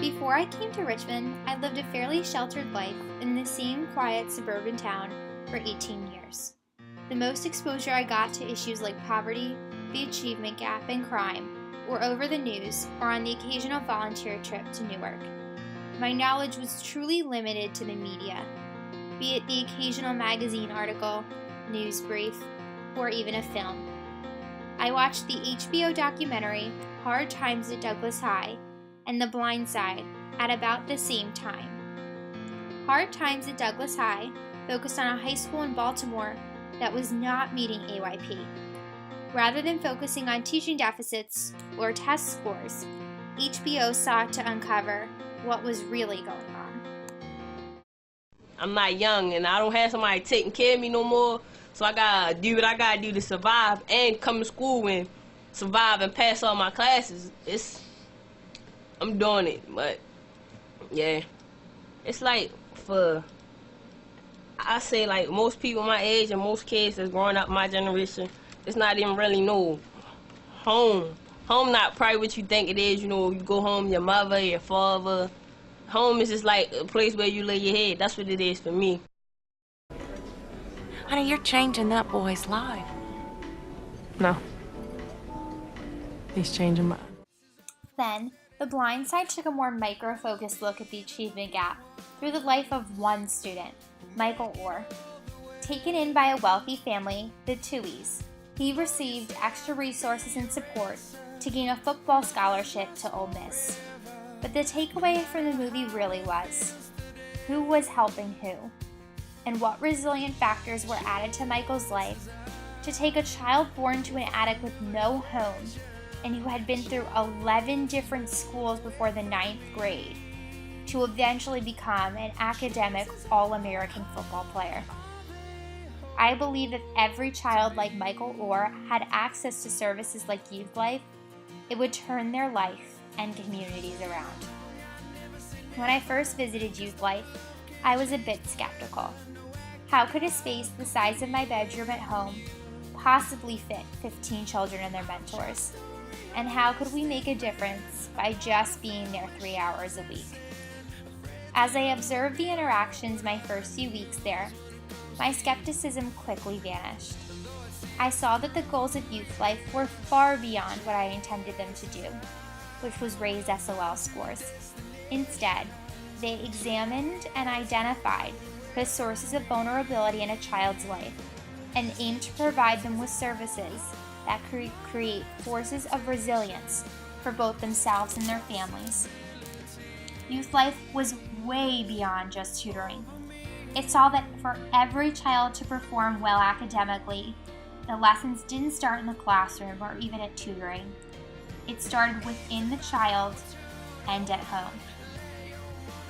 Before I came to Richmond, I lived a fairly sheltered life in the same quiet suburban town for 18 years. The most exposure I got to issues like poverty, the achievement gap, and crime were over the news or on the occasional volunteer trip to Newark. My knowledge was truly limited to the media, be it the occasional magazine article, news brief, or even a film. I watched the HBO documentary Hard Times at Douglas High and The Blind Side at about the same time. Hard Times at Douglas High focused on a high school in Baltimore that was not meeting AYP. Rather than focusing on teaching deficits or test scores, HBO sought to uncover what was really going on. I'm not young and I don't have somebody taking care of me no more, so I gotta do what I gotta do to survive and come to school and survive and pass all my classes. I'm doing it, but yeah. It's like I say like most people my age and most kids that's growing up my generation, it's not even really no home. Home not probably what you think it is, you know, you go home, your mother, your father. Home is just like a place where you lay your head. That's what it is for me. Honey, you're changing that boy's life. No. He's changing mine. Then, The Blind Side took a more micro-focused look at the achievement gap through the life of one student, Michael Orr. Taken in by a wealthy family, the Tuohys, he received extra resources and support to gain a football scholarship to Ole Miss. But the takeaway from the movie really was, who was helping who? And what resilient factors were added to Michael's life to take a child born to an attic with no home and who had been through 11 different schools before the 9th grade to eventually become an academic All-American football player. I believe that every child like Michael Orr had access to services like Youth Life, it would turn their life and communities around. When I first visited Youth Life, I was a bit skeptical. How could a space the size of my bedroom at home possibly fit 15 children and their mentors? And how could we make a difference by just being there 3 hours a week? As I observed the interactions my first few weeks there, my skepticism quickly vanished. I saw that the goals of Youth Life were far beyond what I intended them to do, which was raise SOL scores. Instead, they examined and identified the sources of vulnerability in a child's life and aimed to provide them with services that create forces of resilience for both themselves and their families. Youth Life was way beyond just tutoring. It saw that for every child to perform well academically, the lessons didn't start in the classroom or even at tutoring. It started within the child and at home.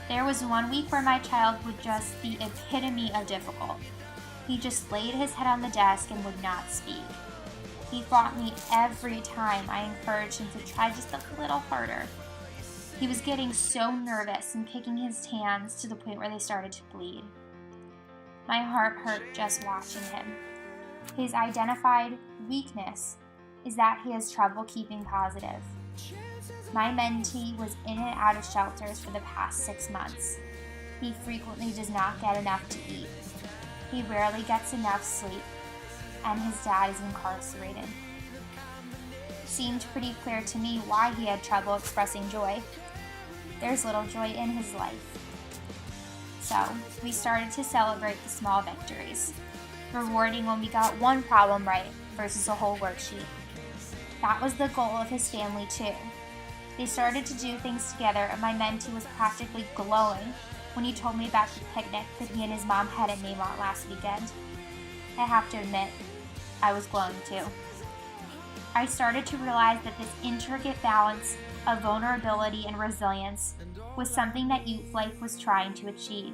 There was one week where my child was just the epitome of difficult. He just laid his head on the desk and would not speak. He fought me every time I encouraged him to try just a little harder. He was getting so nervous and kicking his hands to the point where they started to bleed. My heart hurt just watching him. His identified weakness is that he has trouble keeping positive. My mentee was in and out of shelters for the past 6 months. He frequently does not get enough to eat. He rarely gets enough sleep, and his dad is incarcerated. It seemed pretty clear to me why he had trouble expressing joy. There's little joy in his life. So, we started to celebrate the small victories, rewarding when we got one problem right versus a whole worksheet. That was the goal of his family too. They started to do things together, and my mentee was practically glowing when he told me about the picnic that he and his mom had at Maymont last weekend. I have to admit, I was glowing too. I started to realize that this intricate balance of vulnerability and resilience was something that Youth Life was trying to achieve.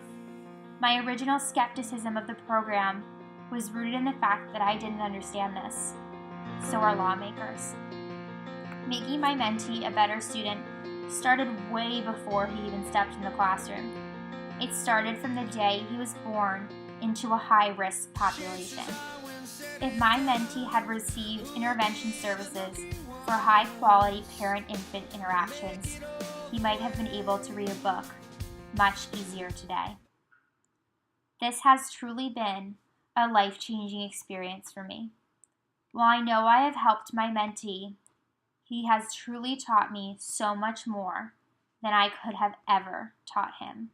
My original skepticism of the program was rooted in the fact that I didn't understand this. So are lawmakers. Making my mentee a better student started way before he even stepped in the classroom. It started from the day he was born into a high-risk population. If my mentee had received intervention services for high-quality parent-infant interactions, he might have been able to read a book much easier today. This has truly been a life-changing experience for me. While I know I have helped my mentee, he has truly taught me so much more than I could have ever taught him.